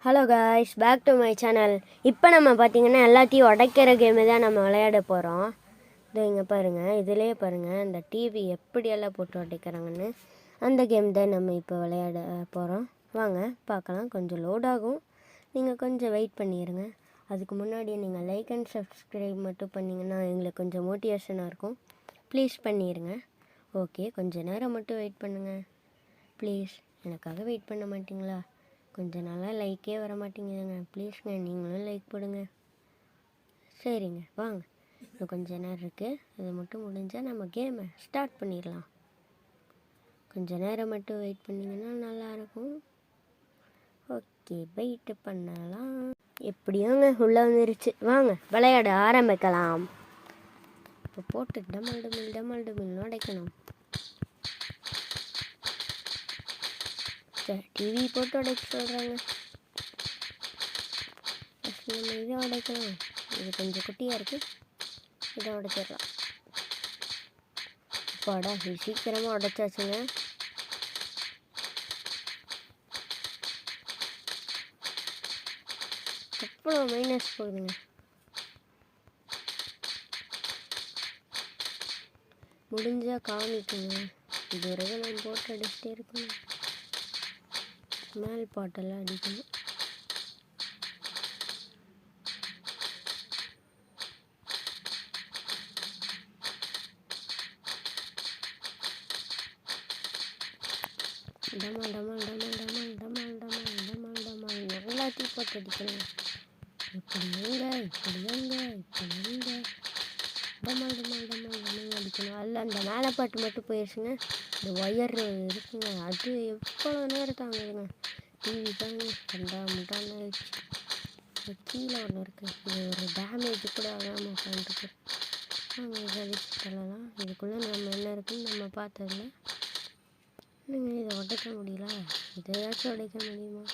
Hello guys, back to my channel. இப்போ நம்ம பார்த்திங்கன்னா எல்லாத்தையும் உடைக்கிற கேமு தான் நம்ம விளையாட போகிறோம். இது இங்கே பாருங்கள், இதிலே பாருங்கள் இந்த டிவி எப்படியெல்லாம் போட்டு உடைக்கிறாங்கன்னு. அந்த கேம் தான் நம்ம இப்போ விளையாட போகிறோம். வாங்க பார்க்கலாம். கொஞ்சம் லோட் ஆகும், நீங்கள் கொஞ்சம் வெயிட் பண்ணிடுங்க. அதுக்கு முன்னாடி நீங்கள் லைக் அண்ட் சப்ஸ்கிரைப் மட்டும் பண்ணிங்கன்னா எங்களுக்கு கொஞ்சம் மோட்டிவேஷனாக இருக்கும். ப்ளீஸ் பண்ணிடுங்க. ஓகே, கொஞ்சம் நேரம் மட்டும் வெயிட் பண்ணுங்கள் ப்ளீஸ். எனக்காக வெயிட் பண்ண மாட்டிங்களா? கொஞ்சம் நாளாக லைக்கே வர மாட்டேங்குதுங்க. ப்ளீஸ்ங்க, நீங்களும் லைக் போடுங்க. சரிங்க, வாங்க. இன்னும் கொஞ்சம் நேரம் இருக்குது. அது மட்டும் முடிஞ்சால் நம்ம கேமை ஸ்டார்ட் பண்ணிடலாம். கொஞ்சம் நேரம் மட்டும் வெயிட் பண்ணிங்கன்னா நல்லாயிருக்கும். ஓகே, வெயிட் பண்ணலாம். எப்படியோங்க உள்ளே வந்துருச்சு. வாங்க விளையாட ஆரம்பிக்கலாம். இப்போ போட்டு டமல் உடைக்கணும். டிவி போட்டு உடைக்க சொல்கிறாங்க. நம்ம இதை உடைக்கலாம். இது கொஞ்சம் குட்டியாக இருக்குது, இதை உடைச்சிடலாம். அப்பாடா, இது சீக்கிரமாக உடைச்சாச்சுங்க. அவ்வளோ மைனஸ் போகுதுங்க. முடிஞ்சால் காமிக்குங்க. இது வரைக்கும் நம்ம போட்டு அடிச்சுட்டே இருக்கணும். மேல் பாட்டெல்லாம் அடிக்கணும். டமால் டமால் டமால் டமால் டமால் டமால் டமால் டமால் எல்லாத்தையும் போட்டு அடிக்கணும். இப்படி டமால் டமால் டமால் டமால் அடிக்கணும். அதில் அந்த மேலே பாட்டு மட்டும் போயிடுச்சுங்க. இந்த ஒயர் இருக்குங்க, அது எவ்வளோ நேரம் தாங்குதுங்க. டிவி தாங்க முட்டான்னு ஆயிடுச்சு. கீழே ஒன்று இருக்குது, இது ஒரு டேமேஜ் கூட ஆகாமல் உட்காந்துருக்கு. நாங்கள் இதை அடிச்சு தரலாம். இதுக்குள்ளே நம்ம என்ன இருக்குன்னு நம்ம பார்த்ததில்ல. நீங்கள் இதை உடைக்க முடியல, இதையாச்சும் உடைக்க முடியுமா?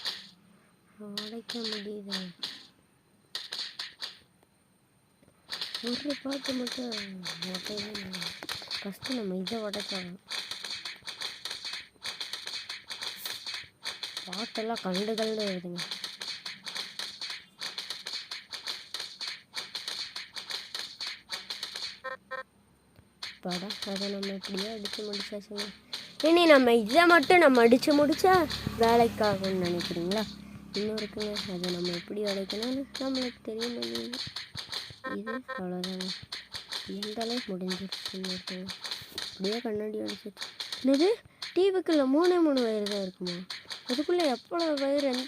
உடைக்க முடியுது. ஒரு பாட்டு மட்டும் உடையவே இல்லை. ஃபஸ்ட்டு நம்ம இதை உடைச்சாங்க. பாட்டெல்லாம் கண்டு வருதுங்க. படம் அதை நம்ம இப்படியே அடித்து முடிச்சாச்சுங்க. இனி நம்ம இதை மட்டும் நம்ம அடித்து முடித்தா வேலைக்காகும்னு நினைக்கிறீங்களா? இன்னும் இருக்குங்க, அதை நம்ம எப்படி உடைக்கணும்னு நம்மளுக்கு தெரிய முடியுது. இது அவ்வளோதாங்க, எந்த அளவுக்கு முடிஞ்சிருச்சுன்னு இருக்குங்க. அப்படியே கண்ணாடி அடிச்சிச்சு. இது டிவிக்குள்ளே 3 வயர் தான் இருக்குமா? அதுக்குள்ளே எவ்வளோ வயர் எந்த